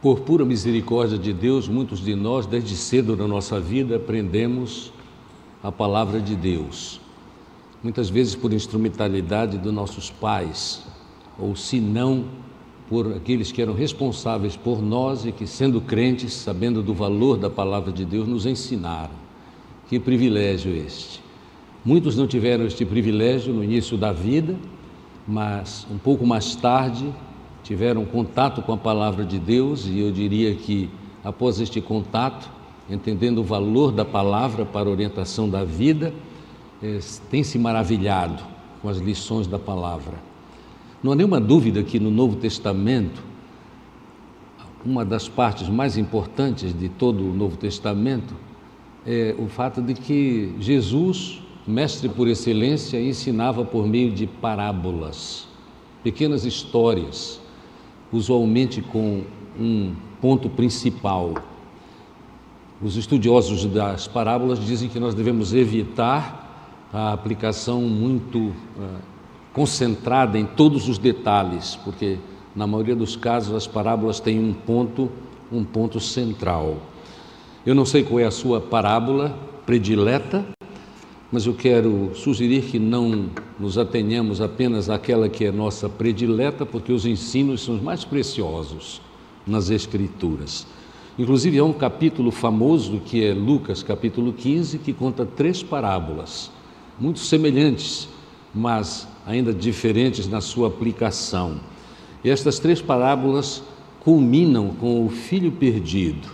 Por pura misericórdia de Deus, muitos de nós, desde cedo na nossa vida, aprendemos a palavra de Deus. Muitas vezes por instrumentalidade dos nossos pais, ou se não, por aqueles que eram responsáveis por nós e que, sendo crentes, sabendo do valor da palavra de Deus, nos ensinaram. Que privilégio este! Muitos não tiveram este privilégio no início da vida, mas um pouco mais tarde tiveram contato com a palavra de Deus, e eu diria que após este contato, entendendo o valor da palavra para a orientação da vida, tem se maravilhado com as lições da palavra. Não há nenhuma dúvida que no Novo Testamento, uma das partes mais importantes de todo o Novo Testamento é o fato de que Jesus, mestre por excelência, ensinava por meio de parábolas, pequenas histórias, usualmente com um ponto principal. Os estudiosos das parábolas dizem que nós devemos evitar a aplicação muito concentrada em todos os detalhes, porque na maioria dos casos as parábolas têm um ponto central. Eu não sei qual é a sua parábola predileta, mas eu quero sugerir que não nos atenhamos apenas àquela que é nossa predileta, porque os ensinos são os mais preciosos nas Escrituras. Inclusive há um capítulo famoso que é Lucas, capítulo 15, que conta 3 parábolas, muito semelhantes, mas ainda diferentes na sua aplicação. E estas 3 parábolas culminam com o filho perdido,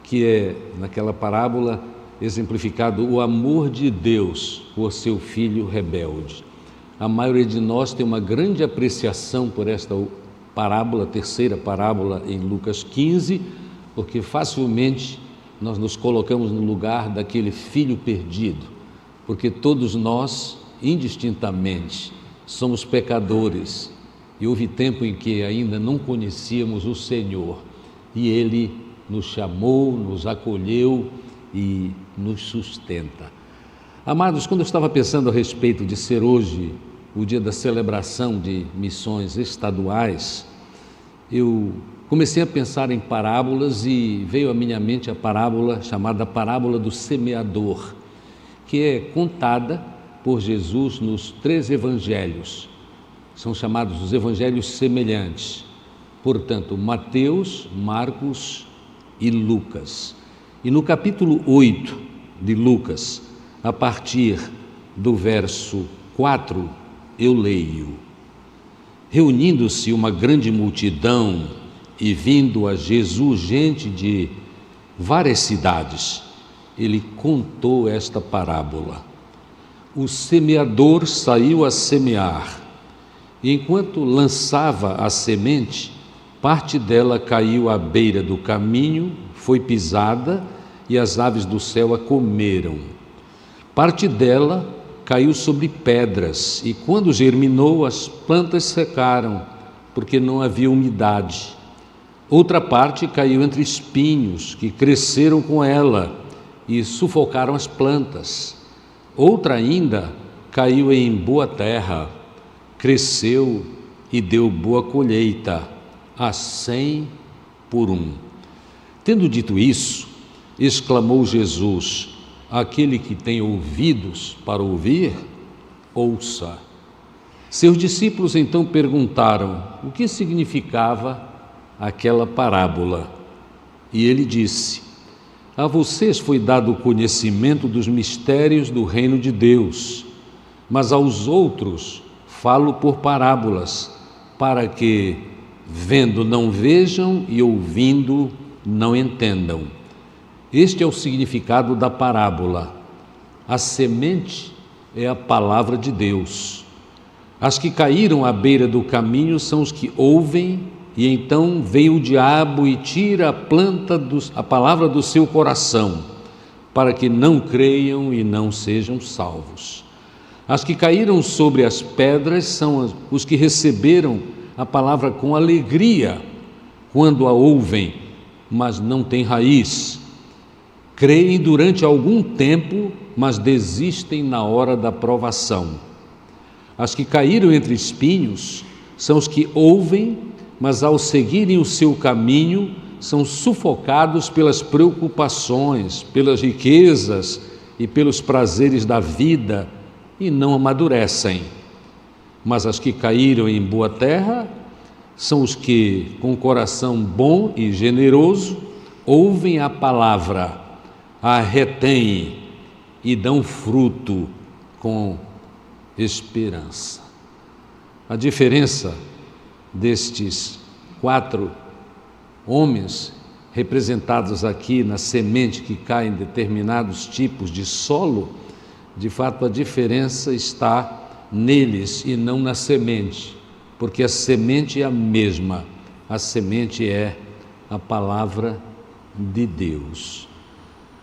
que é, naquela parábola, exemplificado o amor de Deus por seu filho rebelde. A maioria de nós tem uma grande apreciação por esta parábola, terceira parábola em Lucas 15, porque facilmente nós nos colocamos no lugar daquele filho perdido, porque todos nós, indistintamente, somos pecadores, e houve tempo em que ainda não conhecíamos o Senhor, e Ele nos chamou, nos acolheu e nos sustenta. Amados, quando eu estava pensando a respeito de ser hoje o dia da celebração de missões estaduais, eu comecei a pensar em parábolas e veio à minha mente a parábola chamada parábola do semeador, que é contada por Jesus nos 3 evangelhos. São chamados os evangelhos semelhantes, portanto, Mateus, Marcos e Lucas. E no capítulo 8 de Lucas, a partir do verso 4, eu leio: reunindo-se uma grande multidão e vindo a Jesus gente de várias cidades, ele contou esta parábola. O semeador saiu a semear, e enquanto lançava a semente, parte dela caiu à beira do caminho, foi pisada e as aves do céu a comeram. Parte dela caiu sobre pedras e quando germinou as plantas secaram, porque não havia umidade. Outra parte caiu entre espinhos que cresceram com ela e sufocaram as plantas. Outra ainda caiu em boa terra, cresceu e deu boa colheita, a 100 por 1. Tendo dito isso, exclamou Jesus: aquele que tem ouvidos para ouvir, ouça. Seus discípulos então perguntaram o que significava aquela parábola. E ele disse: a vocês foi dado o conhecimento dos mistérios do reino de Deus, mas aos outros falo por parábolas, para que, vendo, não vejam e ouvindo, não entendam. Este é o significado da parábola. A semente é a palavra de Deus. As que caíram à beira do caminho são os que ouvem, e então vem o diabo e tira a palavra do seu coração, para que não creiam e não sejam salvos. As que caíram sobre as pedras são os que receberam a palavra com alegria quando a ouvem, mas não têm raiz. Creem durante algum tempo, mas desistem na hora da provação. As que caíram entre espinhos são os que ouvem, mas ao seguirem o seu caminho, são sufocados pelas preocupações, pelas riquezas e pelos prazeres da vida e não amadurecem. Mas as que caíram em boa terra são os que, com coração bom e generoso, ouvem a palavra, a retêm e dão fruto com esperança. A diferença destes 4 homens representados aqui na semente que cai em determinados tipos de solo, de fato a diferença está neles e não na semente, porque a semente é a mesma, a semente é a palavra de Deus.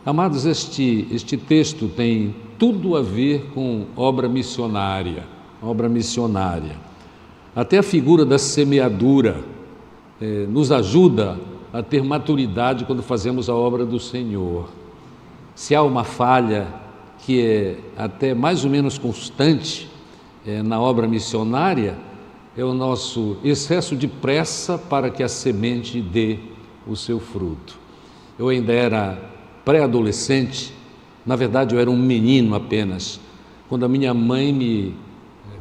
Amados, este texto tem tudo a ver com obra missionária, Até a figura da semeadura nos ajuda a ter maturidade quando fazemos a obra do Senhor. Se há uma falha que é até mais ou menos constante na obra missionária, é o nosso excesso de pressa para que a semente dê o seu fruto. Eu ainda era pré-adolescente, na verdade eu era um menino apenas, quando a minha mãe me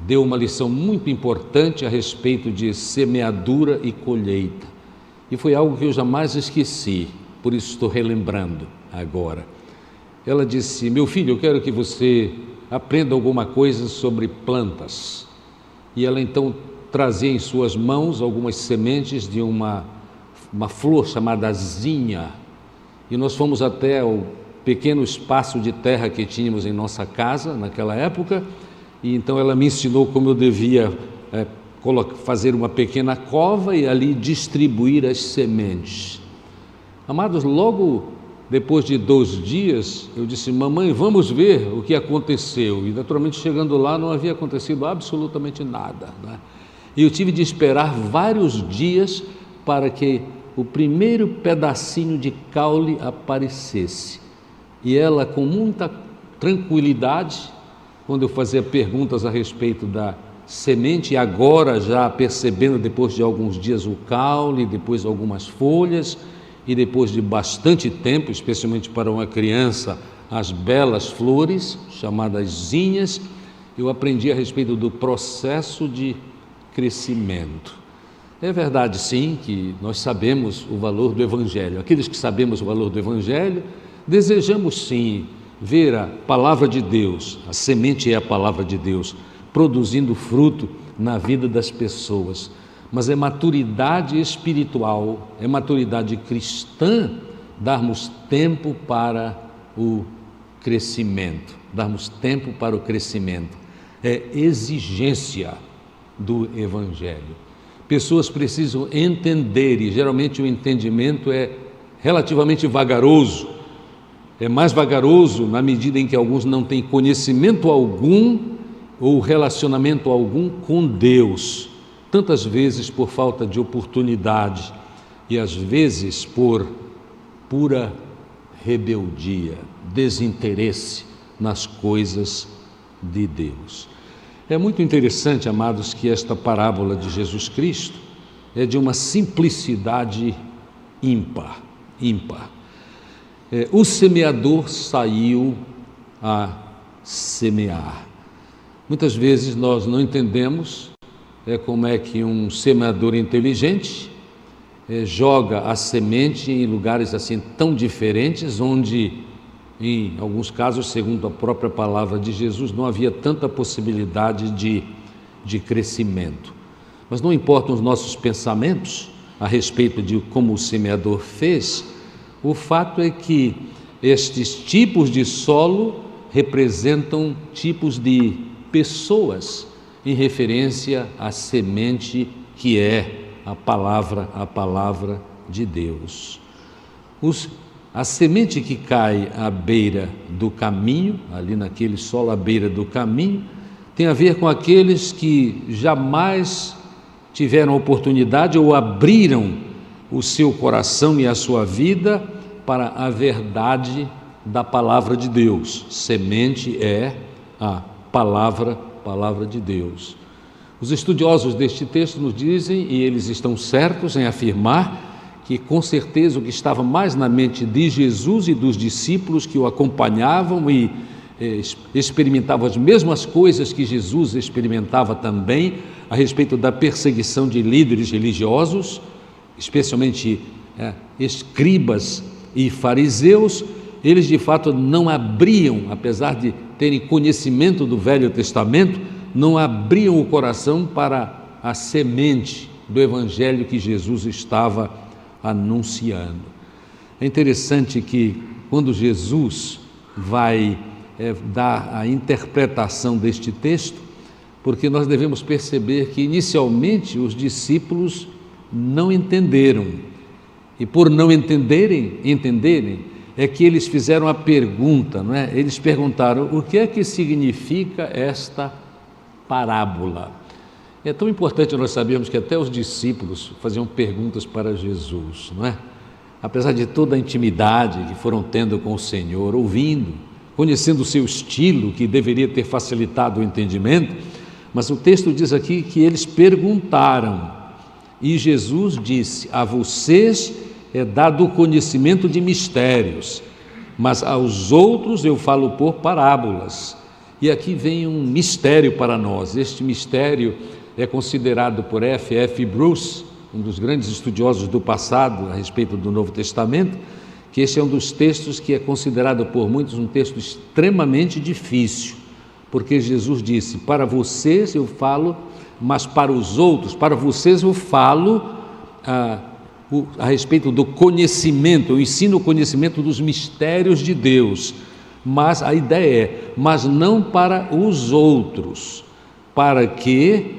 deu uma lição muito importante a respeito de semeadura e colheita. E foi algo que eu jamais esqueci, por isso estou relembrando agora. Ela disse: meu filho, eu quero que você aprenda alguma coisa sobre plantas. E ela então trazia em suas mãos algumas sementes de uma flor chamada zinha. E nós fomos até o pequeno espaço de terra que tínhamos em nossa casa naquela época, e então ela me ensinou como eu devia fazer uma pequena cova e ali distribuir as sementes. Amados, logo depois de 2 dias, eu disse: mamãe, vamos ver o que aconteceu. E naturalmente chegando lá não havia acontecido absolutamente nada, né? E eu tive de esperar vários dias para que o primeiro pedacinho de caule aparecesse. E ela, com muita tranquilidade, quando eu fazia perguntas a respeito da semente, agora já percebendo depois de alguns dias o caule, depois algumas folhas, e depois de bastante tempo, especialmente para uma criança, as belas flores, chamadas zinhas, eu aprendi a respeito do processo de crescimento. É verdade, sim, que nós sabemos o valor do Evangelho. Aqueles que sabemos o valor do Evangelho, desejamos sim ver a palavra de Deus, a semente é a palavra de Deus, produzindo fruto na vida das pessoas. Mas é maturidade espiritual, é maturidade cristã darmos tempo para o crescimento, É exigência do Evangelho. Pessoas precisam entender, e geralmente o entendimento é relativamente vagaroso. É mais vagaroso na medida em que alguns não têm conhecimento algum ou relacionamento algum com Deus, tantas vezes por falta de oportunidade e às vezes por pura rebeldia, desinteresse nas coisas de Deus. É muito interessante, amados, que esta parábola de Jesus Cristo é de uma simplicidade ímpar. O semeador saiu a semear. Muitas vezes nós não entendemos como é que um semeador inteligente joga a semente em lugares assim tão diferentes, onde em alguns casos, segundo a própria palavra de Jesus, não havia tanta possibilidade de crescimento. Mas não importam os nossos pensamentos a respeito de como o semeador fez, o fato é que estes tipos de solo representam tipos de pessoas em referência à semente que é a palavra de Deus. A semente que cai à beira do caminho, ali naquele solo à beira do caminho, tem a ver com aqueles que jamais tiveram oportunidade ou abriram o seu coração e a sua vida para a verdade da palavra de Deus. Semente é a palavra de Deus. Os estudiosos deste texto nos dizem, e eles estão certos em afirmar, que com certeza o que estava mais na mente de Jesus e dos discípulos que o acompanhavam e experimentavam as mesmas coisas que Jesus experimentava também a respeito da perseguição de líderes religiosos, especialmente escribas e fariseus. Eles de fato não abriam, apesar de terem conhecimento do Velho Testamento, não abriam o coração para a semente do Evangelho que Jesus estava anunciando. É interessante que quando Jesus vai dar a interpretação deste texto, porque nós devemos perceber que inicialmente os discípulos não entenderam, e por não entenderem, é que eles fizeram a pergunta, não é? Eles perguntaram: o que é que significa esta parábola? É tão importante nós sabermos que até os discípulos faziam perguntas para Jesus, não é? Apesar de toda a intimidade que foram tendo com o Senhor, ouvindo, conhecendo o seu estilo, que deveria ter facilitado o entendimento, mas o texto diz aqui que eles perguntaram, e Jesus disse: a vocês é dado o conhecimento de mistérios, mas aos outros eu falo por parábolas. E aqui vem um mistério para nós. Este mistério é considerado por F.F. Bruce, um dos grandes estudiosos do passado a respeito do Novo Testamento, que este é um dos textos que é considerado por muitos um texto extremamente difícil, porque Jesus disse: para vocês eu falo, mas para os outros, para vocês eu falo a respeito do conhecimento, eu ensino o conhecimento dos mistérios de Deus, mas a ideia é, mas não para os outros, para que,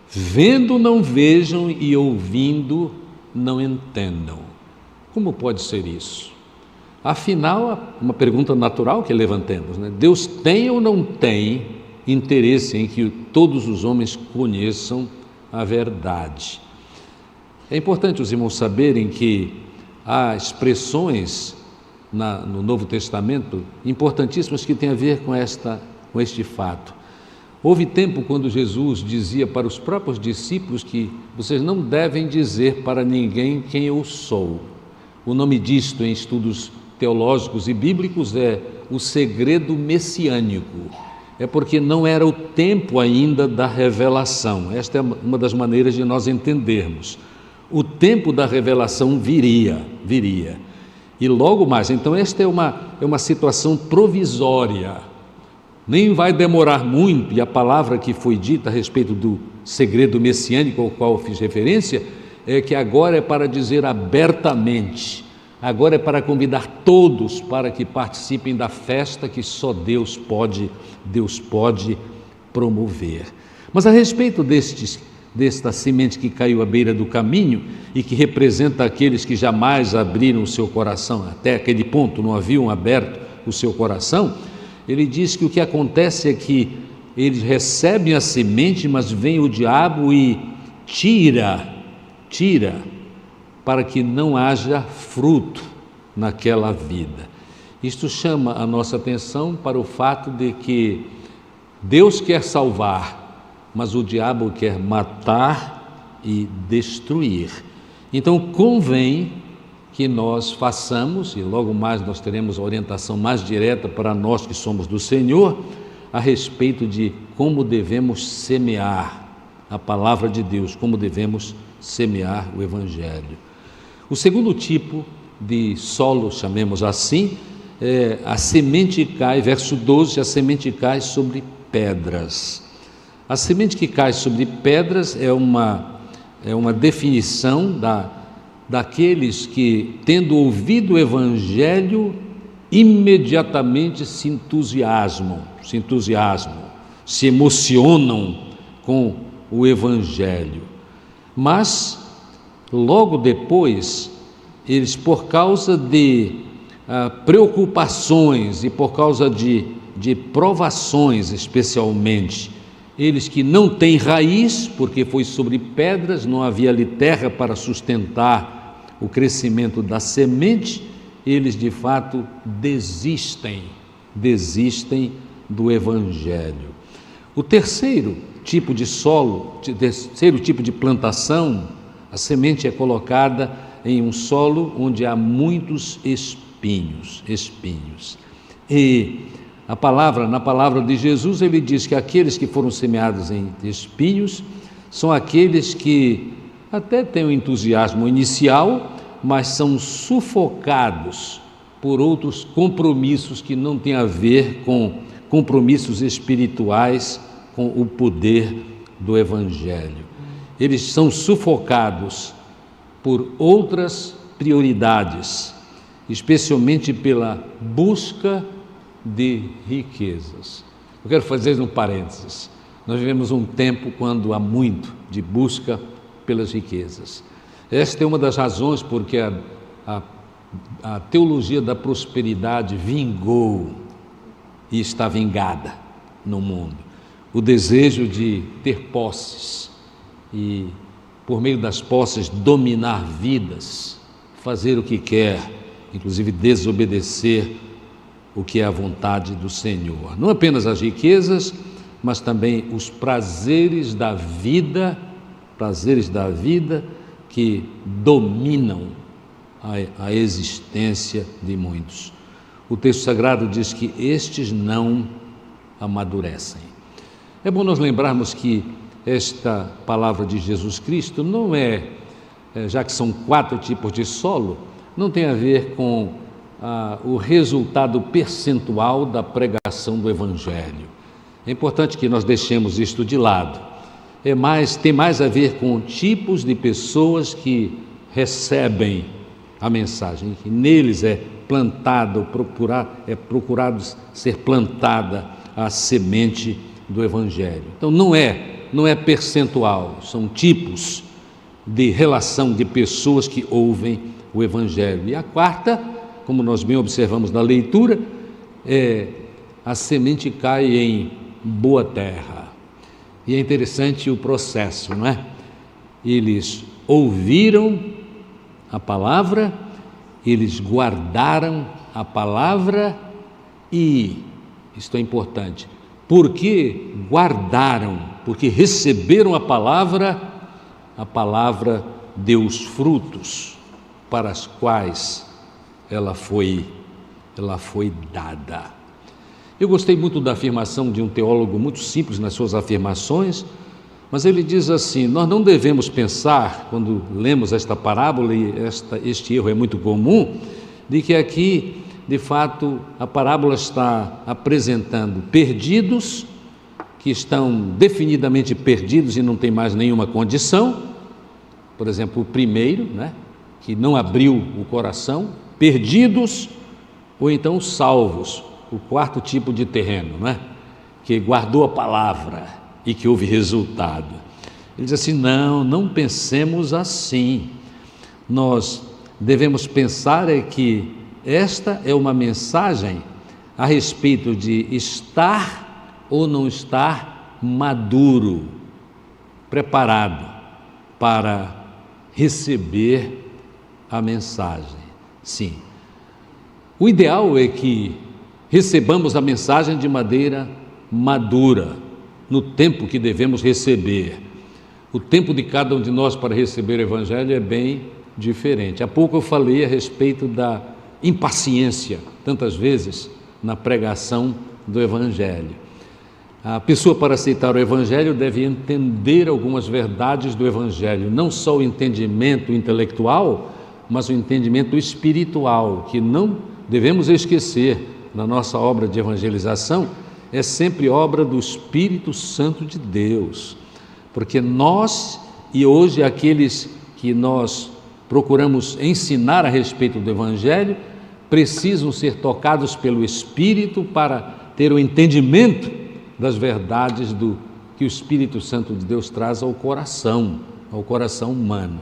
vendo não vejam e ouvindo não entendam. Como pode ser isso? Afinal, uma pergunta natural que levantemos, né? Deus tem ou não tem interesse em que todos os homens conheçam a verdade? É importante os irmãos saberem que há expressões no Novo Testamento importantíssimas que têm a ver com este fato. Houve tempo quando Jesus dizia para os próprios discípulos que vocês não devem dizer para ninguém quem eu sou. O nome disto em estudos teológicos e bíblicos é o segredo messiânico. É porque não era o tempo ainda da revelação. Esta é uma das maneiras de nós entendermos. O tempo da revelação viria. E logo mais, então esta é uma situação provisória. Nem vai demorar muito, e a palavra que foi dita a respeito do segredo messiânico ao qual eu fiz referência, é que agora é para dizer abertamente, agora é para convidar todos para que participem da festa que só Deus pode promover. Mas a respeito desta semente que caiu à beira do caminho e que representa aqueles que jamais abriram o seu coração, até aquele ponto não haviam aberto o seu coração, ele diz que o que acontece é que eles recebem a semente, mas vem o diabo e tira, para que não haja fruto naquela vida. Isto chama a nossa atenção para o fato de que Deus quer salvar, mas o diabo quer matar e destruir. Então convém que nós façamos, e logo mais nós teremos a orientação mais direta para nós que somos do Senhor, a respeito de como devemos semear a palavra de Deus, como devemos semear o Evangelho. O segundo tipo de solo, chamemos assim, a semente cai, verso 12, a semente cai sobre pedras. A semente que cai sobre pedras é uma definição daqueles que, tendo ouvido o Evangelho, imediatamente se entusiasmam, se emocionam com o Evangelho. Mas, logo depois, eles, por causa de preocupações e por causa de provações especialmente, eles que não têm raiz, porque foi sobre pedras, não havia ali terra para sustentar o crescimento da semente, eles de fato desistem do Evangelho. O terceiro tipo de solo, terceiro tipo de plantação, a semente é colocada em um solo onde há muitos espinhos. E na palavra de Jesus, ele diz que aqueles que foram semeados em espinhos são aqueles que até têm um entusiasmo inicial, mas são sufocados por outros compromissos que não têm a ver com compromissos espirituais, com o poder do Evangelho. Eles são sufocados por outras prioridades, especialmente pela busca de riquezas. Eu quero fazer um parênteses. Nós vivemos um tempo quando há muito de busca pelas riquezas. Esta é uma das razões porque a teologia da prosperidade vingou e está vingada no mundo. O desejo de ter posses e, por meio das posses, dominar vidas, fazer o que quer, inclusive desobedecer o que é a vontade do Senhor. Não apenas as riquezas, mas também os prazeres da vida que dominam a existência de muitos. O texto sagrado diz que estes não amadurecem. É bom nós lembrarmos que esta palavra de Jesus Cristo não já que são 4 tipos de solo, não tem a ver com o resultado percentual da pregação do Evangelho. É importante que nós deixemos isto de lado. Tem mais a ver com tipos de pessoas que recebem a mensagem, que neles é procurado ser plantada a semente do Evangelho. Então não é percentual, são tipos de relação de pessoas que ouvem o Evangelho. E a quarta, como nós bem observamos na leitura, a semente cai em boa terra. E é interessante o processo, não é? Eles ouviram a palavra, eles guardaram a palavra e, isto é importante, porque guardaram, porque receberam a palavra deu os frutos para os quais ela foi dada. Eu gostei muito da afirmação de um teólogo muito simples nas suas afirmações, mas ele diz assim: nós não devemos pensar, quando lemos esta parábola, e este erro é muito comum, de que aqui, de fato, a parábola está apresentando perdidos, que estão definidamente perdidos e não tem mais nenhuma condição. Por exemplo, o primeiro, que não abriu o coração, perdidos, ou então salvos, o quarto tipo de terreno, que guardou a palavra e que houve resultado. Ele diz assim: não pensemos assim. Nós devemos pensar que esta é uma mensagem a respeito de estar ou não estar maduro, preparado para receber a mensagem. Sim, o ideal é que recebamos a mensagem de maneira madura, no tempo que devemos receber. O tempo de cada um de nós para receber o Evangelho é bem diferente. Há pouco eu falei a respeito da impaciência, tantas vezes, na pregação do Evangelho. A pessoa, para aceitar o Evangelho, deve entender algumas verdades do Evangelho, não só o entendimento intelectual, mas o entendimento espiritual, que não devemos esquecer. Na nossa obra de evangelização, é sempre obra do Espírito Santo de Deus, porque nós, e hoje aqueles que nós procuramos ensinar a respeito do Evangelho, precisam ser tocados pelo Espírito para ter o entendimento das verdades que o Espírito Santo de Deus traz ao coração humano.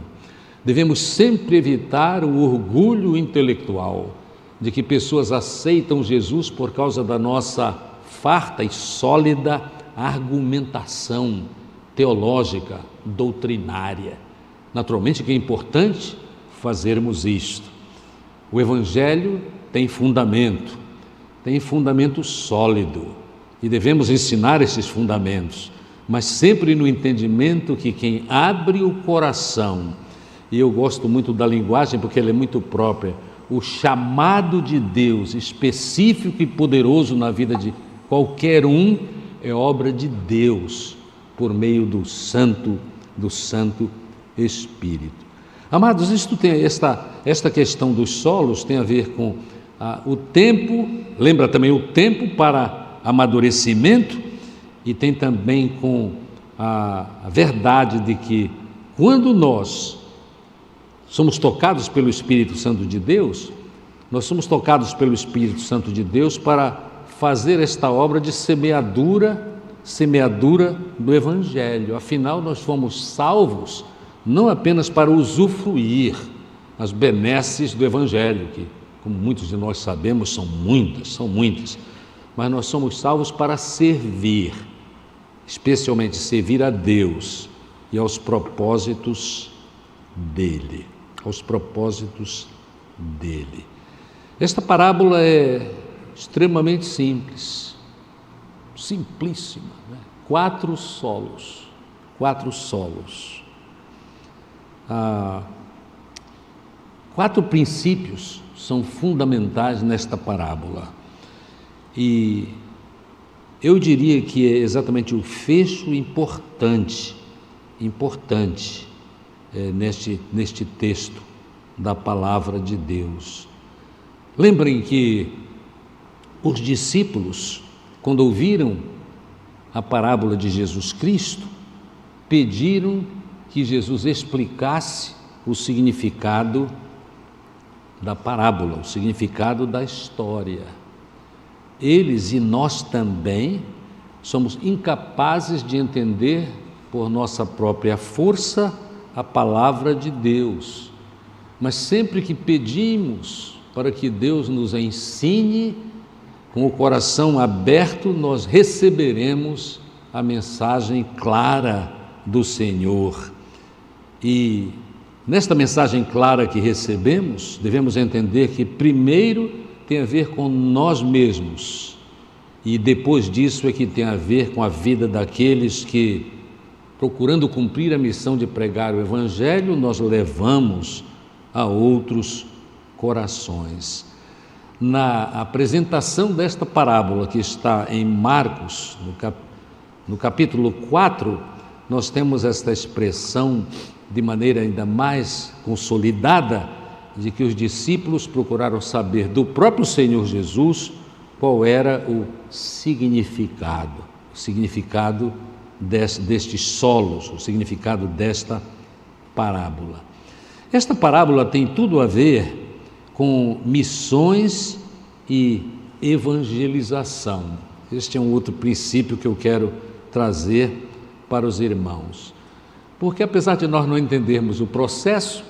Devemos sempre evitar o orgulho intelectual, de que pessoas aceitam Jesus por causa da nossa farta e sólida argumentação teológica, doutrinária. Naturalmente que é importante fazermos isto. O Evangelho tem fundamento sólido, e devemos ensinar esses fundamentos, mas sempre no entendimento que quem abre o coração, e eu gosto muito da linguagem porque ela é muito própria, o chamado de Deus específico e poderoso na vida de qualquer um é obra de Deus por meio do Santo Espírito. Amados, isto tem esta questão dos solos tem a ver com o tempo, lembra também o tempo para amadurecimento, e tem também com a verdade de que quando nós somos tocados pelo Espírito Santo de Deus, nós somos tocados pelo Espírito Santo de Deus para fazer esta obra de semeadura do Evangelho. Afinal, nós fomos salvos não apenas para usufruir as benesses do Evangelho, que, como muitos de nós sabemos, são muitas, mas nós somos salvos para servir, especialmente servir a Deus e aos propósitos dele. Esta parábola é extremamente simples, simplíssima, né? 4 solos. 4 princípios são fundamentais nesta parábola, e eu diria que é exatamente o fecho importante neste texto da palavra de Deus. Lembrem que os discípulos, quando ouviram a parábola de Jesus Cristo, pediram que Jesus explicasse o significado da parábola, o significado da história. Eles e nós também somos incapazes de entender por nossa própria força a palavra de Deus, mas sempre que pedimos para que Deus nos ensine, com o coração aberto, nós receberemos a mensagem clara do Senhor. E nesta mensagem clara que recebemos, devemos entender que primeiro tem a ver com nós mesmos, e depois disso é que tem a ver com a vida daqueles que, procurando cumprir a missão de pregar o Evangelho, nós levamos a outros corações. Na apresentação desta parábola, que está em Marcos, no capítulo 4, nós temos esta expressão de maneira ainda mais consolidada, de que os discípulos procuraram saber do próprio Senhor Jesus qual era o significado destes solos, o significado desta parábola. Esta parábola tem tudo a ver com missões e evangelização. Este é um outro princípio que eu quero trazer para os irmãos. Porque apesar de nós não entendermos o processo,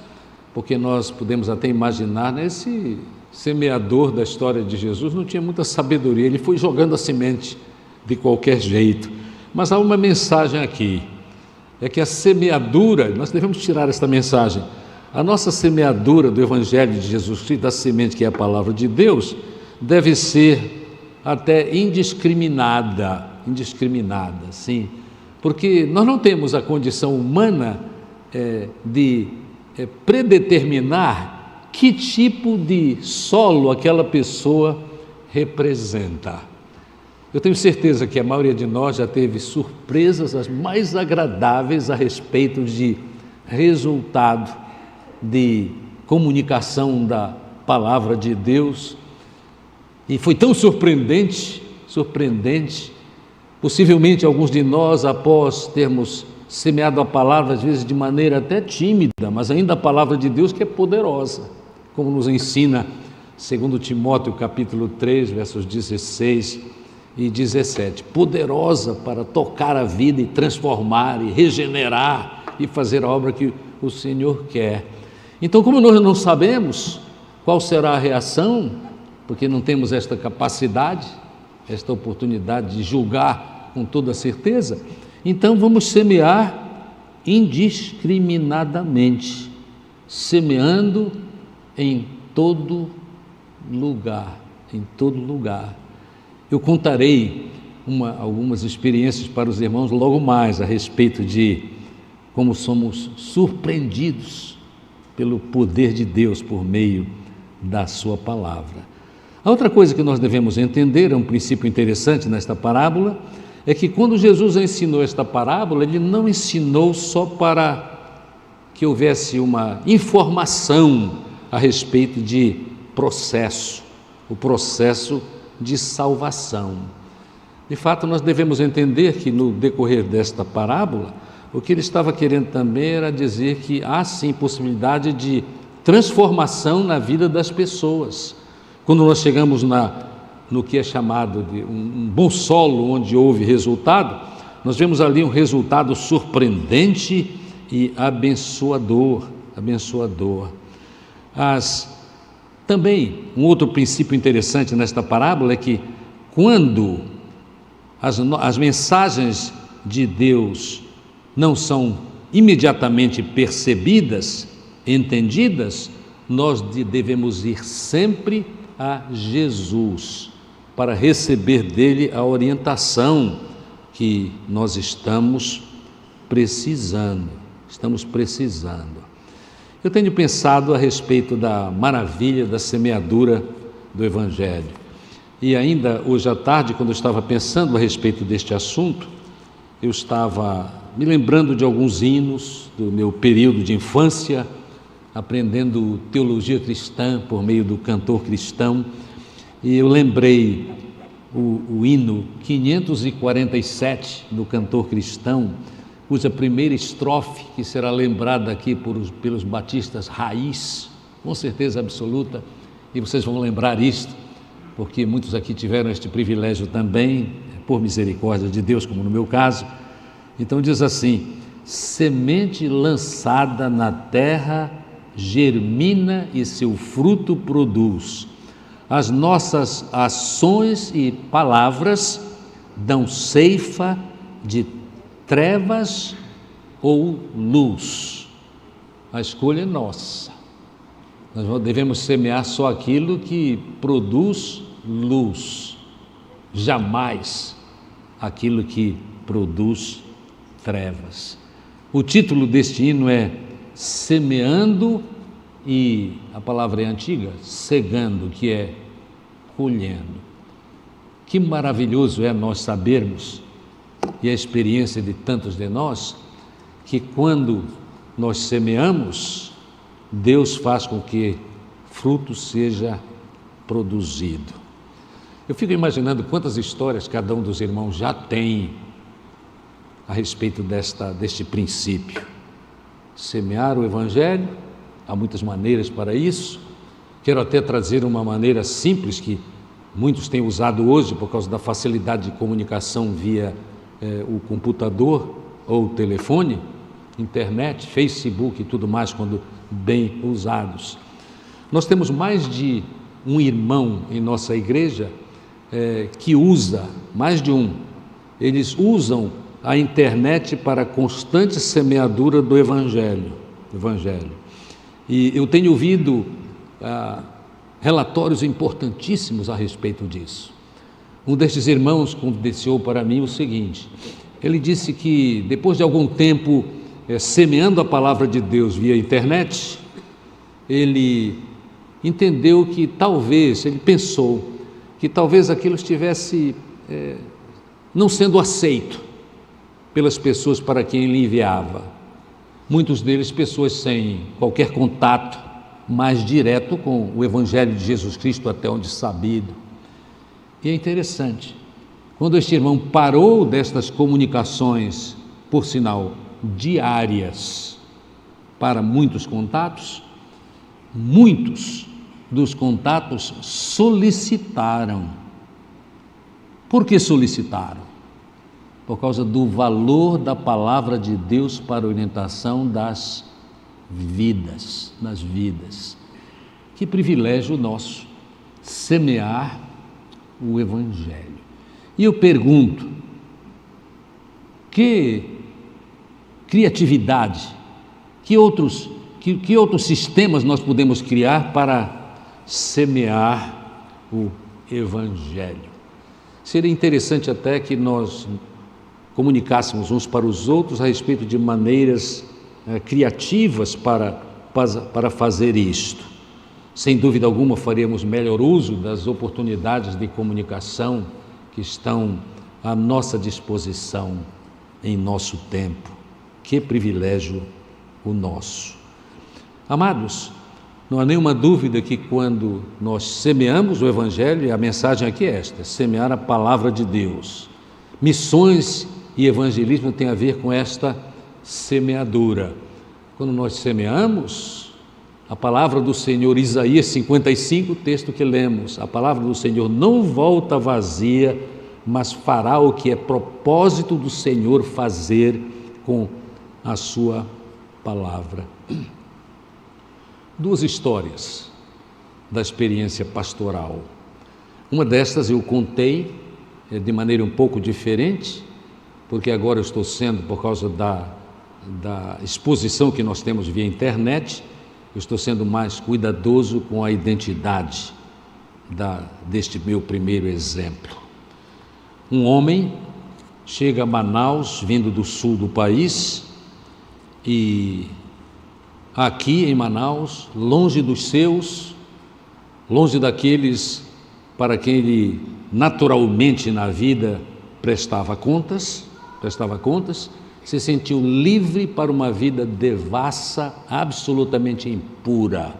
porque nós podemos até imaginar, né, esse semeador da história de Jesus não tinha muita sabedoria, ele foi jogando a semente de qualquer jeito. Mas há uma mensagem aqui, é que a semeadura, nós devemos tirar esta mensagem, a nossa semeadura do Evangelho de Jesus Cristo, da semente que é a palavra de Deus, deve ser até indiscriminada, sim, porque nós não temos a condição humana de predeterminar que tipo de solo aquela pessoa representa. Eu tenho certeza que a maioria de nós já teve surpresas as mais agradáveis a respeito de resultado de comunicação da palavra de Deus, e foi tão surpreendente, possivelmente alguns de nós, após termos semeado a palavra, às vezes de maneira até tímida, mas ainda a palavra de Deus que é poderosa, como nos ensina 2 Timóteo capítulo 3, versos 16 e 17, poderosa para tocar a vida e transformar e regenerar e fazer a obra que o Senhor quer. Então, como nós não sabemos qual será a reação, porque não temos esta capacidade, esta oportunidade de julgar com toda certeza, então vamos semear indiscriminadamente, semeando em todo lugar, Eu contarei algumas experiências para os irmãos logo mais a respeito de como somos surpreendidos pelo poder de Deus por meio da sua palavra. A outra coisa que nós devemos entender, é um princípio interessante nesta parábola, é que quando Jesus ensinou esta parábola, ele não ensinou só para que houvesse uma informação a respeito de processo, o processo de salvação. De fato, nós devemos entender que no decorrer desta parábola, o que ele estava querendo também era dizer que há sim possibilidade de transformação na vida das pessoas. Quando nós chegamos no que é chamado de um bom solo, onde houve resultado, nós vemos ali um resultado surpreendente e abençoador. Também, um outro princípio interessante nesta parábola é que quando as mensagens de Deus não são imediatamente percebidas, entendidas, nós devemos ir sempre a Jesus para receber dele a orientação que nós estamos precisando. Eu tenho pensado a respeito da maravilha da semeadura do Evangelho. E ainda hoje à tarde, quando eu estava pensando a respeito deste assunto, eu estava me lembrando de alguns hinos do meu período de infância, aprendendo teologia cristã por meio do cantor cristão, e eu lembrei o hino 547 do cantor cristão, cuja primeira estrofe, que será lembrada aqui pelos batistas raiz, com certeza absoluta, e vocês vão lembrar isto, porque muitos aqui tiveram este privilégio também, por misericórdia de Deus, como no meu caso. Então diz assim: semente lançada na terra germina e seu fruto produz. As nossas ações e palavras dão ceifa de trevas ou luz. A escolha é nossa. Nós devemos semear só aquilo que produz luz, jamais aquilo que produz trevas. O título deste hino é Semeando, e a palavra é antiga, cegando, que é colhendo. Que maravilhoso é nós sabermos, e a experiência de tantos de nós, que quando nós semeamos, Deus faz com que fruto seja produzido. Eu fico imaginando quantas histórias cada um dos irmãos já tem a respeito deste princípio. Semear o Evangelho, há muitas maneiras para isso. Quero até trazer uma maneira simples que muitos têm usado hoje por causa da facilidade de comunicação via o computador ou o telefone, internet, Facebook e tudo mais, quando bem usados. Nós temos mais de um irmão em nossa igreja que usa, mais de um, eles usam a internet para a constante semeadura do Evangelho. E eu tenho ouvido relatórios importantíssimos a respeito disso. Um destes irmãos confidenciou para mim o seguinte: ele disse que depois de algum tempo semeando a palavra de Deus via internet, ele entendeu que talvez, ele pensou que talvez aquilo estivesse não sendo aceito pelas pessoas para quem ele enviava. Muitos deles pessoas sem qualquer contato mais direto com o Evangelho de Jesus Cristo, até onde sabido. E é interessante, quando este irmão parou destas comunicações, por sinal, diárias, para muitos contatos, muitos dos contatos solicitaram. Por que solicitaram? Por causa do valor da palavra de Deus para a orientação das vidas. Que privilégio nosso, semear o Evangelho. E eu pergunto, que criatividade, que outros sistemas nós podemos criar para semear o Evangelho? Seria interessante até que nós comunicássemos uns para os outros a respeito de maneiras criativas para fazer isto. Sem dúvida alguma, faríamos melhor uso das oportunidades de comunicação que estão à nossa disposição em nosso tempo. Que privilégio o nosso. Amados, não há nenhuma dúvida que quando nós semeamos o Evangelho, e a mensagem aqui é esta: semear a palavra de Deus. Missões e evangelismo têm a ver com esta semeadura. Quando nós semeamos, a palavra do Senhor, Isaías 55, texto que lemos, a palavra do Senhor não volta vazia, mas fará o que é propósito do Senhor fazer com a sua palavra. Duas histórias da experiência pastoral. Uma destas eu contei de maneira um pouco diferente, porque agora eu estou sendo, por causa da exposição que nós temos via internet, eu estou sendo mais cuidadoso com a identidade deste meu primeiro exemplo. Um homem chega a Manaus, vindo do sul do país, e aqui em Manaus, longe dos seus, longe daqueles para quem ele naturalmente na vida prestava contas, se sentiu livre para uma vida devassa, absolutamente impura,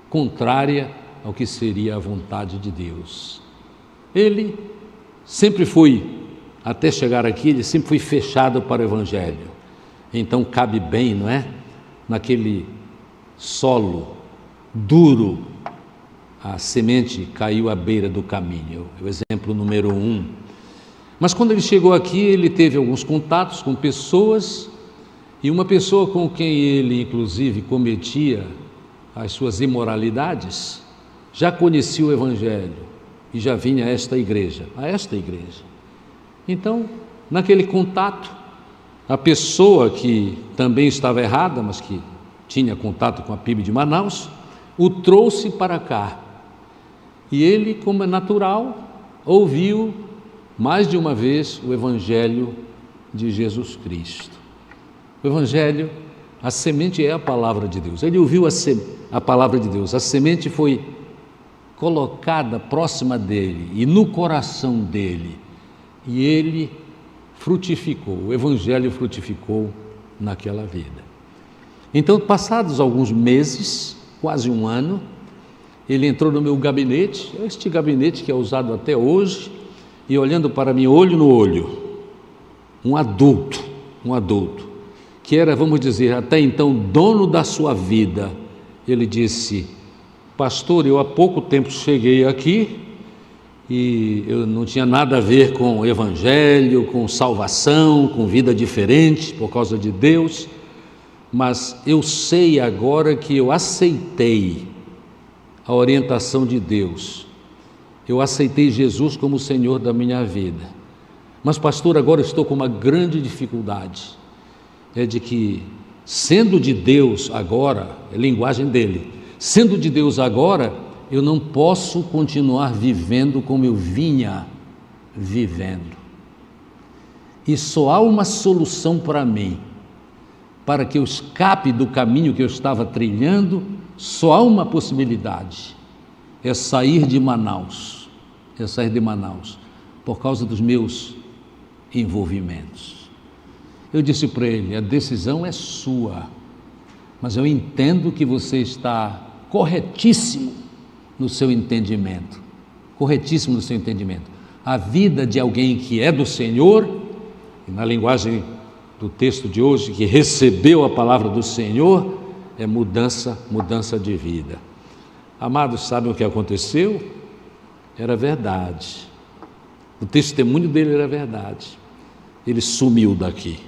contrária ao que seria a vontade de Deus. Ele sempre foi, até chegar aqui, ele sempre foi fechado para o Evangelho. Então cabe bem, não é? Naquele solo duro, a semente caiu à beira do caminho. É o exemplo número 1. Mas quando ele chegou aqui, ele teve alguns contatos com pessoas, e uma pessoa com quem ele inclusive cometia as suas imoralidades, já conhecia o Evangelho e já vinha a esta igreja. Então, naquele contato, a pessoa que também estava errada, mas que tinha contato com a PIB de Manaus, o trouxe para cá. E ele, como é natural, ouviu mais de uma vez o Evangelho de Jesus Cristo. O Evangelho, a semente é a palavra de Deus. Ele ouviu a palavra de Deus, a semente foi colocada próxima dele e no coração dele, e ele frutificou, o Evangelho frutificou naquela vida. Então, passados alguns meses, quase um ano, ele entrou no meu gabinete, este gabinete que é usado até hoje, e olhando para mim olho no olho, um adulto, que era, vamos dizer, até então dono da sua vida, ele disse: pastor, eu há pouco tempo cheguei aqui, e eu não tinha nada a ver com o Evangelho, com salvação, com vida diferente por causa de Deus, mas eu sei agora que eu aceitei a orientação de Deus, eu aceitei Jesus como o Senhor da minha vida. Mas pastor, agora estou com uma grande dificuldade, é de que, sendo de Deus agora, é a linguagem dele, sendo de Deus agora, eu não posso continuar vivendo como eu vinha vivendo. E só há uma solução para mim, para que eu escape do caminho que eu estava trilhando, só há uma possibilidade: é sair de Manaus, por causa dos meus envolvimentos. Eu disse para ele: a decisão é sua, mas eu entendo que você está corretíssimo no seu entendimento, A vida de alguém que é do Senhor, e na linguagem do texto de hoje, que recebeu a palavra do Senhor, é mudança de vida. Amados, sabem o que aconteceu? Era verdade. O testemunho dele era verdade. Ele sumiu daqui.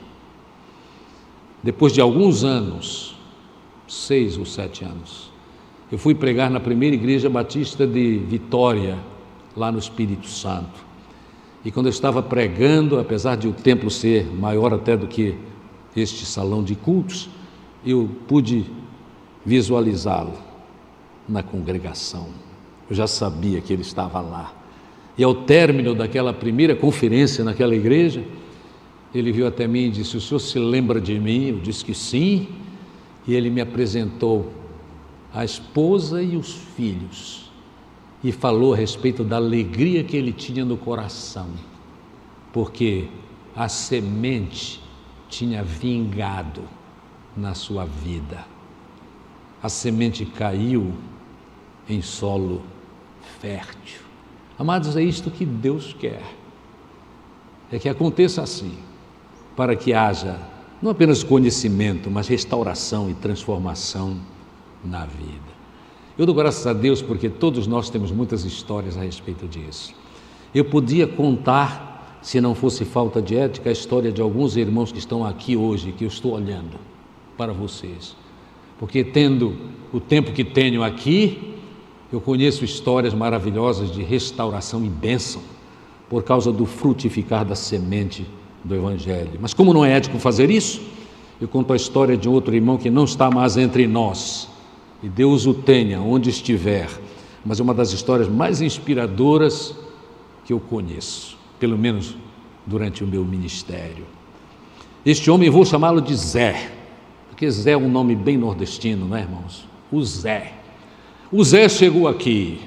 Depois de alguns anos, 6 ou 7 anos, eu fui pregar na primeira igreja batista de Vitória, lá no Espírito Santo. E quando eu estava pregando, apesar de o templo ser maior até do que este salão de cultos, eu pude visualizá-lo na congregação. Eu já sabia que ele estava lá. E ao término daquela primeira conferência naquela igreja, ele veio até mim e disse: o senhor se lembra de mim? Eu disse que sim. E ele me apresentou a esposa e os filhos e falou a respeito da alegria que ele tinha no coração, porque a semente tinha vingado na sua vida. A semente caiu em solo fértil. Amados, é isto que Deus quer, é que aconteça assim, para que haja não apenas conhecimento, mas restauração e transformação na vida. Eu dou graças a Deus porque todos nós temos muitas histórias a respeito disso. Eu podia contar, se não fosse falta de ética, a história de alguns irmãos que estão aqui hoje, que eu estou olhando para vocês, porque tendo o tempo que tenho aqui, eu conheço histórias maravilhosas de restauração e bênção por causa do frutificar da semente do Evangelho. Mas como não é ético fazer isso, eu conto a história de um outro irmão que não está mais entre nós, e Deus o tenha onde estiver, mas é uma das histórias mais inspiradoras que eu conheço, pelo menos durante o meu ministério. Este homem, eu vou chamá-lo de Zé, porque Zé é um nome bem nordestino, não é, irmãos? O Zé. O Zé chegou aqui,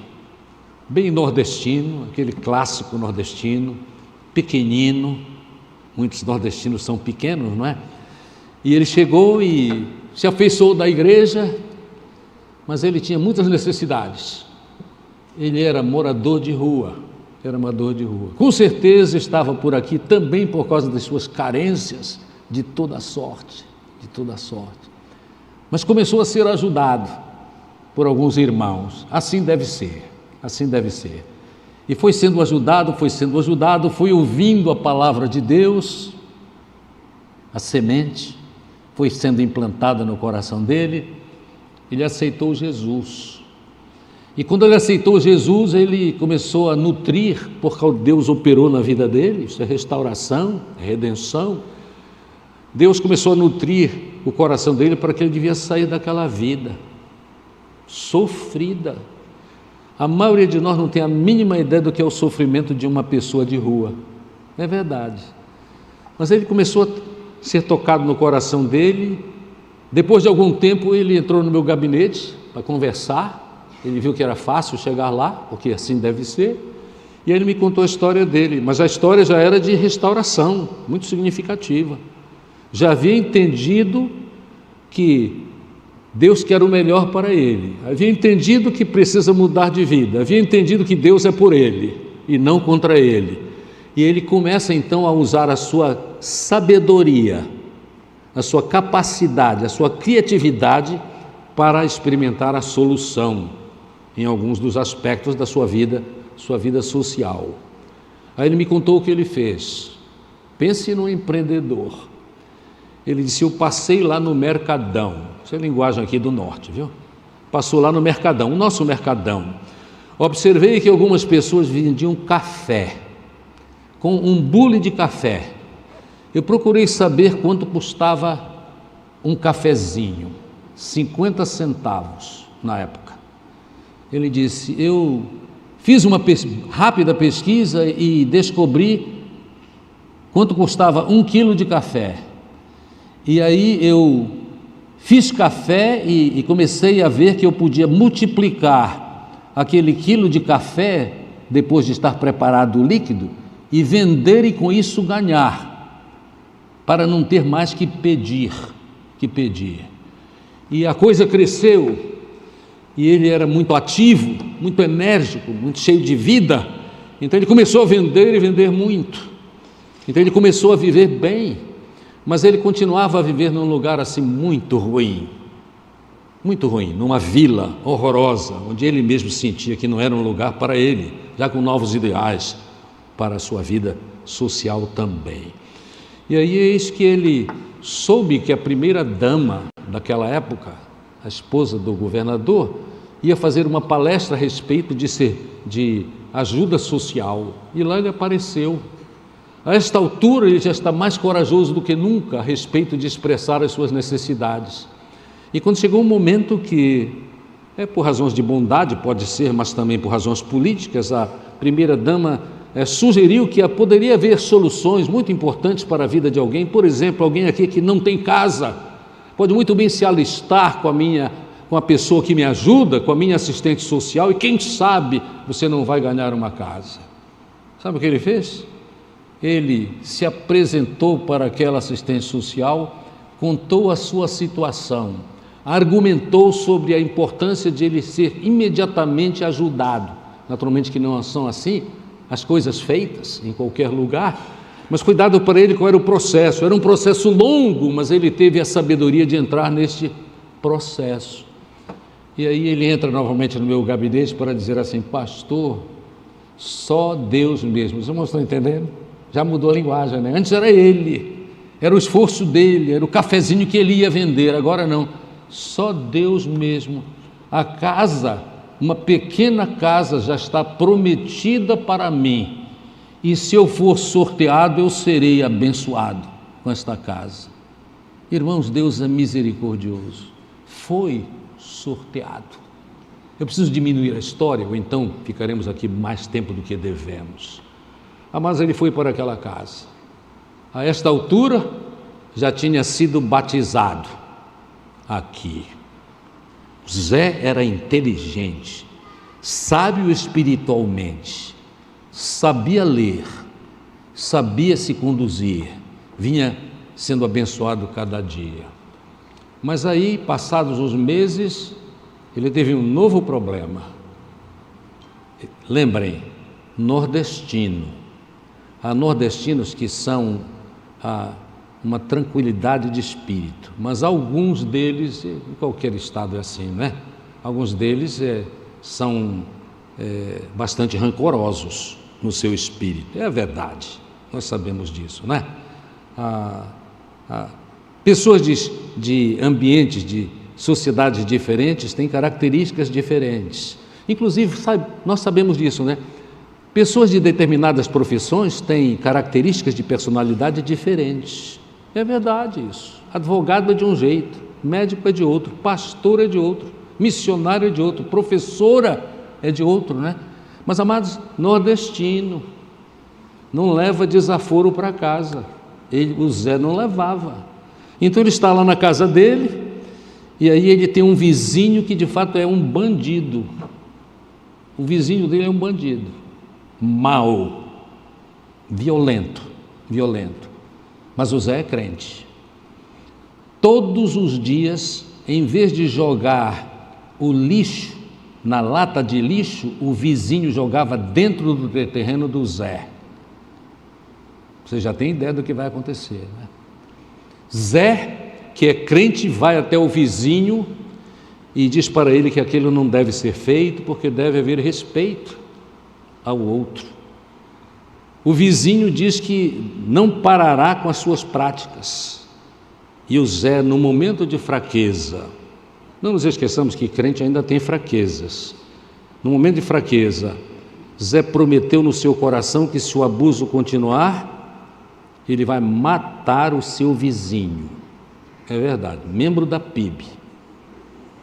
bem nordestino, aquele clássico nordestino, pequenino, muitos nordestinos são pequenos, não é? E ele chegou e se afeiçoou da igreja, mas ele tinha muitas necessidades. Ele era morador de rua, Com certeza estava por aqui também por causa das suas carências de toda sorte. Mas começou a ser ajudado por alguns irmãos. Assim deve ser. E foi sendo ajudado, foi ouvindo a palavra de Deus, a semente foi sendo implantada no coração dele, ele aceitou Jesus. E quando ele aceitou Jesus, ele começou a nutrir, porque Deus operou na vida dele, isso é restauração, é redenção. Deus começou a nutrir o coração dele para que ele devia sair daquela vida sofrida. A maioria de nós não tem a mínima ideia do que é o sofrimento de uma pessoa de rua, é verdade, mas ele começou a ser tocado no coração dele. Depois de algum tempo ele entrou no meu gabinete para conversar, ele viu que era fácil chegar lá, porque assim deve ser, e ele me contou a história dele, mas a história já era de restauração, muito significativa. Já havia entendido que Deus quer o melhor para ele, havia entendido que precisa mudar de vida, havia entendido que Deus é por ele e não contra ele. E ele começa então a usar a sua sabedoria, a sua capacidade, a sua criatividade para experimentar a solução em alguns dos aspectos da sua vida social. Aí ele me contou o que ele fez. Pense num empreendedor. Ele disse: eu passei lá no Mercadão, isso é linguagem aqui do norte, viu? Passou lá no Mercadão, o nosso Mercadão. Observei que algumas pessoas vendiam café, com um bule de café. Eu procurei saber quanto custava um cafezinho, 50 centavos na época. Ele disse: eu fiz uma rápida pesquisa e descobri quanto custava 1 quilo de café. E aí eu fiz café e comecei a ver que eu podia multiplicar aquele quilo de café, depois de estar preparado o líquido, e vender e com isso ganhar, para não ter mais que pedir. E a coisa cresceu, e ele era muito ativo, muito enérgico, muito cheio de vida. Então ele começou a vender e vender muito. Então ele começou a viver bem. Mas ele continuava a viver num lugar assim muito ruim, numa vila horrorosa, onde ele mesmo sentia que não era um lugar para ele, já com novos ideais para a sua vida social também. E aí eis que ele soube que a primeira dama daquela época, a esposa do governador, ia fazer uma palestra a respeito de ajuda social, e lá ele apareceu. A esta altura ele já está mais corajoso do que nunca a respeito de expressar as suas necessidades. E quando chegou um momento que, por razões de bondade, pode ser, mas também por razões políticas, primeira-dama sugeriu que poderia haver soluções muito importantes para a vida de alguém. Por exemplo, alguém aqui que não tem casa, pode muito bem se alistar com a pessoa que me ajuda, com a minha assistente social, e quem sabe você não vai ganhar uma casa. Sabe o que ele fez? Ele se apresentou para aquela assistente social, contou a sua situação, argumentou sobre a importância de ele ser imediatamente ajudado. Naturalmente que não são assim as coisas feitas em qualquer lugar, mas cuidado para ele qual era o processo. Era um processo longo, mas ele teve a sabedoria de entrar neste processo. E aí ele entra novamente no meu gabinete para dizer assim: pastor, só Deus mesmo. Os irmãos estão entendendo? Já mudou a linguagem, né? Antes era ele, era o esforço dele, era o cafezinho que ele ia vender. Agora não, só Deus mesmo. A casa, uma pequena casa, já está prometida para mim, e se eu for sorteado, eu serei abençoado com esta casa. Irmãos, Deus é misericordioso. Foi sorteado. Eu preciso diminuir a história, ou então ficaremos aqui mais tempo do que devemos. Mas ele foi para aquela casa. A esta altura, já tinha sido batizado aqui. Zé era inteligente, sábio espiritualmente, sabia ler, sabia se conduzir, vinha sendo abençoado cada dia. Mas aí, passados os meses, ele teve um novo problema. Lembrem, nordestino. Há nordestinos que são uma tranquilidade de espírito, mas alguns deles, em qualquer estado é assim, né? Alguns deles são bastante rancorosos no seu espírito. É a verdade, nós sabemos disso, né? Pessoas de ambientes, de sociedades diferentes têm características diferentes. Inclusive, nós sabemos disso, né? Pessoas de determinadas profissões têm características de personalidade diferentes. É verdade isso. Advogado é de um jeito, médico é de outro, pastor é de outro, missionário é de outro, professora é de outro, né? Mas, amados, nordestino não leva desaforo para casa. O Zé não levava. Então ele está lá na casa dele, e aí ele tem um vizinho que de fato é um bandido. O vizinho dele é um bandido, mau, violento. Mas o Zé é crente. Todos os dias, em vez de jogar o lixo na lata de lixo, o vizinho jogava dentro do terreno do Zé. Você já tem ideia do que vai acontecer, né? Zé, que é crente, vai até o vizinho e diz para ele que aquilo não deve ser feito, porque deve haver respeito ao outro. O vizinho diz que não parará com as suas práticas. E o Zé, no momento de fraqueza, não nos esqueçamos que crente ainda tem fraquezas. No momento de fraqueza, Zé prometeu no seu coração que se o abuso continuar, ele vai matar o seu vizinho. É verdade, membro da PIB.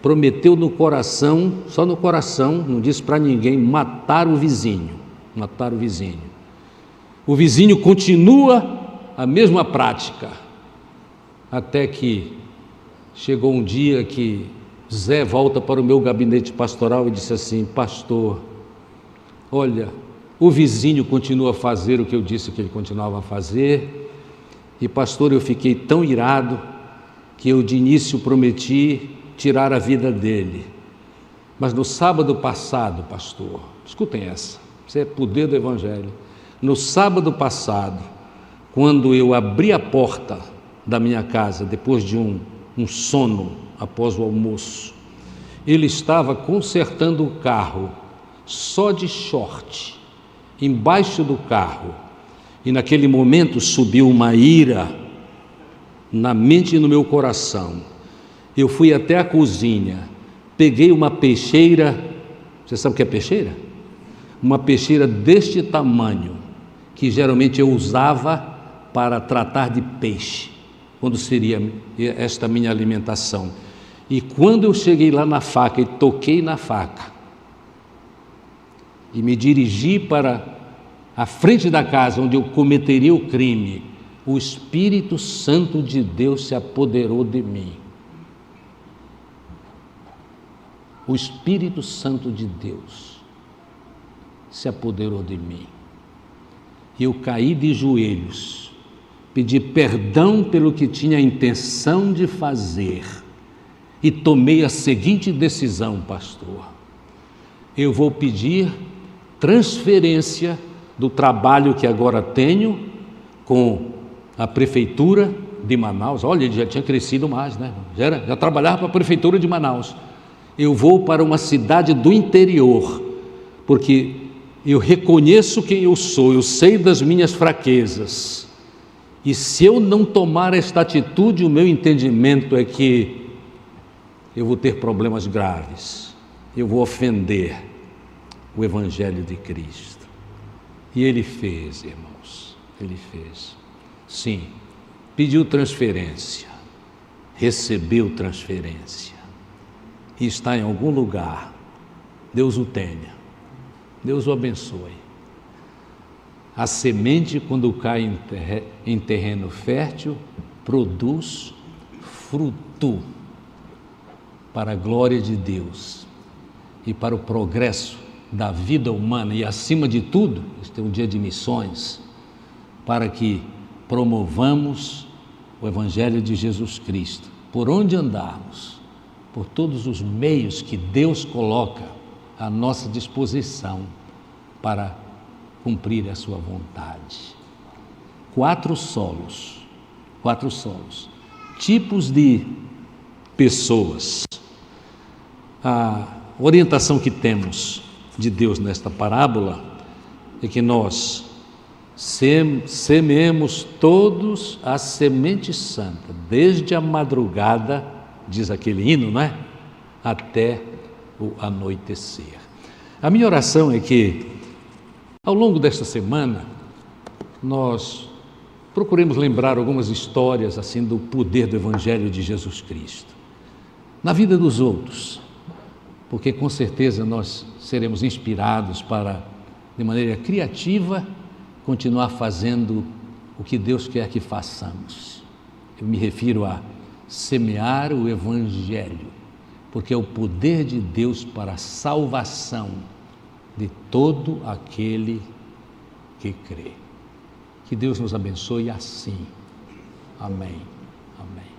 Prometeu no coração, só no coração, não disse para ninguém, matar o vizinho. O vizinho continua a mesma prática, até que chegou um dia que Zé volta para o meu gabinete pastoral e disse assim: pastor, olha, o vizinho continua a fazer o que eu disse que ele continuava a fazer, e pastor, eu fiquei tão irado que eu de início prometi tirar a vida dele. Mas no sábado passado, pastor, escutem essa, isso é poder do Evangelho. No sábado passado, quando eu abri a porta da minha casa, depois de um sono após o almoço, ele estava consertando o carro, só de short, embaixo do carro, e naquele momento subiu uma ira na mente e no meu coração. Eu fui até a cozinha, peguei uma peixeira, você sabe o que é peixeira? Uma peixeira deste tamanho, que geralmente eu usava para tratar de peixe, quando seria esta minha alimentação. E quando eu cheguei lá na faca e toquei na faca, e me dirigi para a frente da casa onde eu cometeria o crime, o Espírito Santo de Deus se apoderou de mim. O Espírito Santo de Deus se apoderou de mim. E eu caí de joelhos, pedi perdão pelo que tinha a intenção de fazer e tomei a seguinte decisão, pastor: eu vou pedir transferência do trabalho que agora tenho com a prefeitura de Manaus. Olha, ele já tinha crescido mais, né? Já trabalhava para a prefeitura de Manaus. Eu vou para uma cidade do interior, porque eu reconheço quem eu sou, eu sei das minhas fraquezas, e se eu não tomar esta atitude, o meu entendimento é que eu vou ter problemas graves, eu vou ofender o Evangelho de Cristo. E ele fez, irmãos, ele fez. Sim, pediu transferência, recebeu transferência, e está em algum lugar. Deus o tenha, Deus o abençoe. A semente, quando cai em terreno fértil, produz fruto para a glória de Deus e para o progresso da vida humana, e acima de tudo, este é um dia de missões, para que promovamos o Evangelho de Jesus Cristo, por onde andarmos, por todos os meios que Deus coloca à nossa disposição para cumprir a sua vontade. 4 solos, tipos de pessoas. A orientação que temos de Deus nesta parábola é que nós semeemos todos a semente santa, desde a madrugada, diz aquele hino, não é? Até o anoitecer. A minha oração é que, ao longo desta semana, nós procuremos lembrar algumas histórias assim do poder do Evangelho de Jesus Cristo na vida dos outros, porque com certeza nós seremos inspirados para, de maneira criativa, continuar fazendo o que Deus quer que façamos. Eu me refiro a semear o Evangelho, porque é o poder de Deus para a salvação de todo aquele que crê. Que Deus nos abençoe assim. Amém. Amém.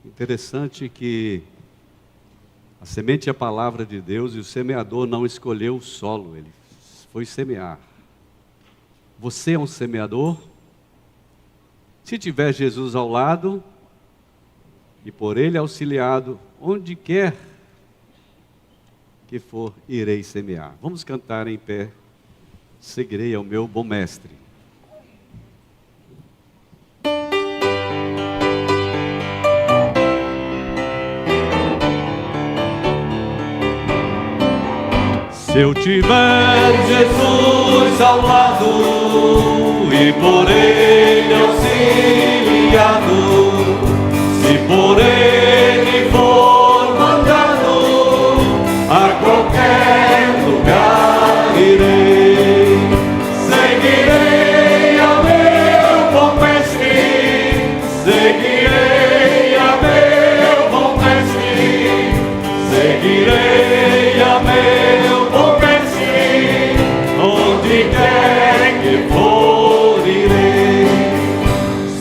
Interessante que a semente é a palavra de Deus e o semeador não escolheu o solo, ele foi semear. Você é um semeador? Se tiver Jesus ao lado e por ele auxiliado, onde quer que for, irei semear. Vamos cantar em pé, seguirei ao meu bom mestre. Se eu tiver Jesus ao lado e por ele auxiliado, se por ele for mandado, a qualquer lugar irei. Seguirei a meu bom mestre, seguirei a meu bom mestre, seguirei a meu bom mestre, onde quer que for irei.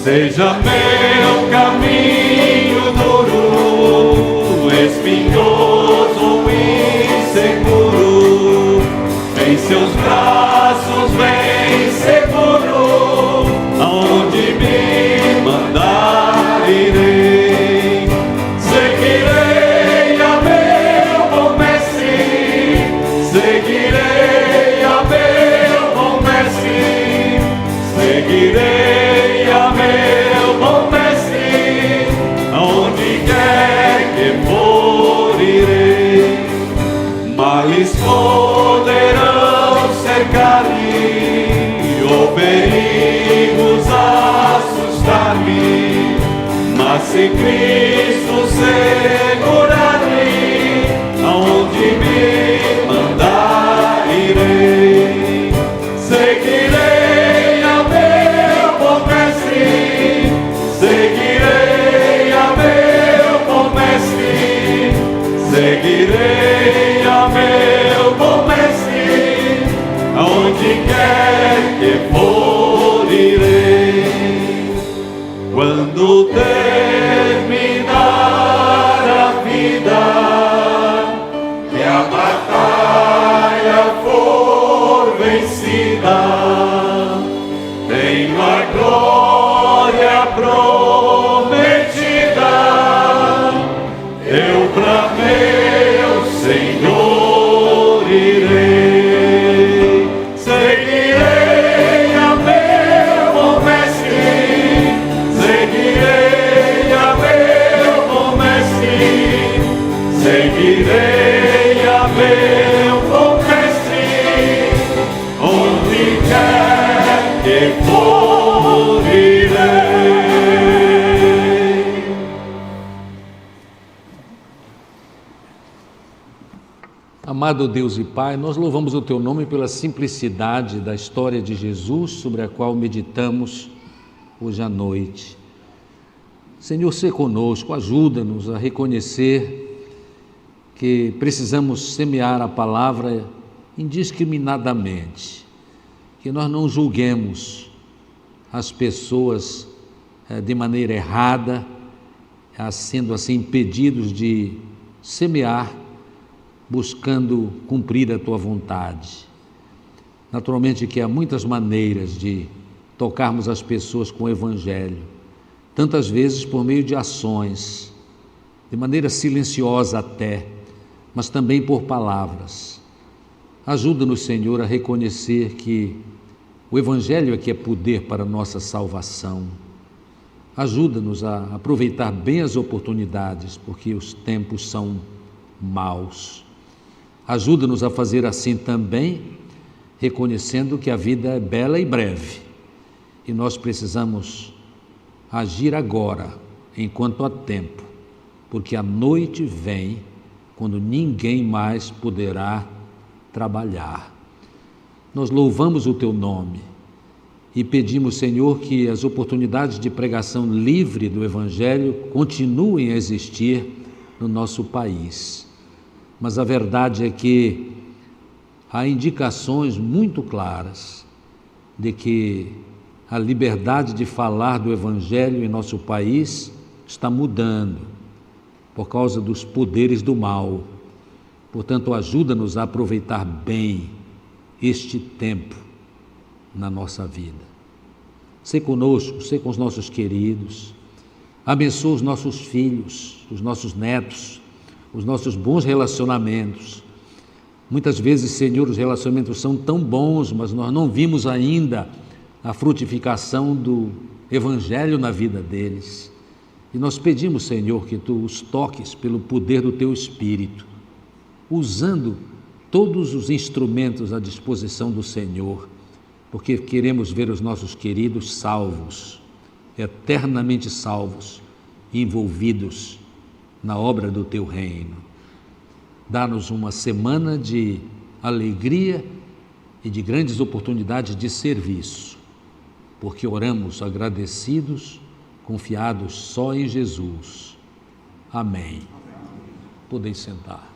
Seja meu caminho duro, espinhoso ou inseguro, em seus braços bem seguro, aonde me mandar irei. Seguirei a meu bom mestre, seguirei a meu bom mestre, seguirei a meu bom mestre, aonde quer que for irei. Males poderão cercar-me, ou perigos assustar, em Cristo segurarei, aonde me mandar irei. Seguirei a meu bom mestre, seguirei a meu bom mestre, seguirei a meu bom mestre, aonde quer que for irei. Quando terminar a vida e a batalha for vencida, tenho a glória prometida, eu pra meu Senhor irei. Seguirei a meu bom mestre, seguirei a meu bom mestre, seguirei a meu bom mestre, onde quer que for irei. Amado Deus e Pai, nós louvamos o Teu nome pela simplicidade da história de Jesus, sobre a qual meditamos hoje à noite. Senhor, sê conosco, ajuda-nos a reconhecer que precisamos semear a palavra indiscriminadamente, que nós não julguemos as pessoas de maneira errada, sendo assim impedidos de semear, buscando cumprir a Tua vontade. Naturalmente que há muitas maneiras de tocarmos as pessoas com o Evangelho, tantas vezes por meio de ações, de maneira silenciosa até, mas também por palavras. Ajuda-nos, Senhor, a reconhecer que o Evangelho é que é poder para a nossa salvação. Ajuda-nos a aproveitar bem as oportunidades, porque os tempos são maus. Ajuda-nos a fazer assim também, reconhecendo que a vida é bela e breve, e nós precisamos agir agora, enquanto há tempo, porque a noite vem quando ninguém mais poderá trabalhar. Nós louvamos o Teu nome e pedimos, Senhor, que as oportunidades de pregação livre do Evangelho continuem a existir no nosso país. Mas a verdade é que há indicações muito claras de que a liberdade de falar do Evangelho em nosso país está mudando por causa dos poderes do mal. Portanto, ajuda-nos a aproveitar bem este tempo na nossa vida. Sê conosco, sê com os nossos queridos, abençoa os nossos filhos, os nossos netos, os nossos bons relacionamentos. Muitas vezes, Senhor, os relacionamentos são tão bons, mas nós não vimos ainda a frutificação do Evangelho na vida deles. E nós pedimos, Senhor, que Tu os toques pelo poder do Teu Espírito, usando todos os instrumentos à disposição do Senhor, porque queremos ver os nossos queridos salvos, eternamente salvos, envolvidos na obra do Teu reino. Dá-nos uma semana de alegria e de grandes oportunidades de serviço, porque oramos agradecidos, confiados só em Jesus. Amém. Podem sentar.